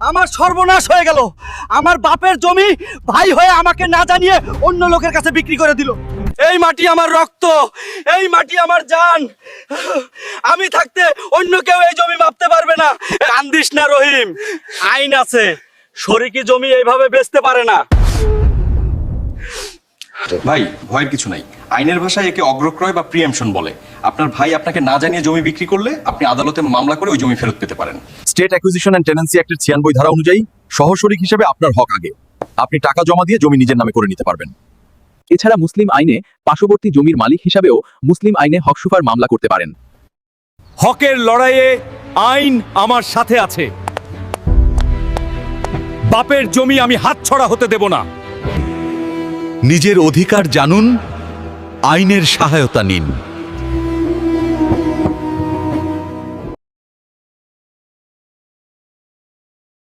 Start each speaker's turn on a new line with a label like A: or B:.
A: আমার সর্বনাশ হয়ে গেল। আমার বাপের জমি ভাই হয়ে আমাকে না জানিয়ে অন্য লোকের কাছে বিক্রি করে দিল। এই মাটি আমার রক্ত, এই মাটি আমার জান। আমি থাকতে অন্য কেউ এই জমি মাপতে পারবে না। কান্দিস না রহিম, আইন আছে, শরিকি জমি এইভাবে বেচতে পারে না।
B: ভাই, ভয়ের কিছু নাই। আইনের ভাষায় একে অগ্রক্রয় বা প্রিএমশন বলে। আপনার ভাই আপনাকে না জানিয়ে জমি বিক্রি করলে আপনি আদালতে মামলা করে ওই জমি ফেরত পেতে পারেন।
C: স্টেট অ্যাকুইজিশন অ্যান্ড টেনেন্সি অ্যাক্টের 96 ধারা অনুযায়ী সহশরিক হিসেবে আপনার হক আগে। আপনি টাকা জমা দিয়ে জমি নিজের নামে করে নিতে পারবেন।
D: এছাড়া মুসলিম আইনে পার্শ্ববর্তী জমির মালিক হিসাবেও মুসলিম আইনে হকসুফার মামলা করতে পারেন।
E: হকের লড়াইয়ে আইন আমার সাথে আছে। বাপের জমি আমি হাতছড়া হতে দেব না।
F: নিজের অধিকার জানুন, আইনের সহায়তা নিন।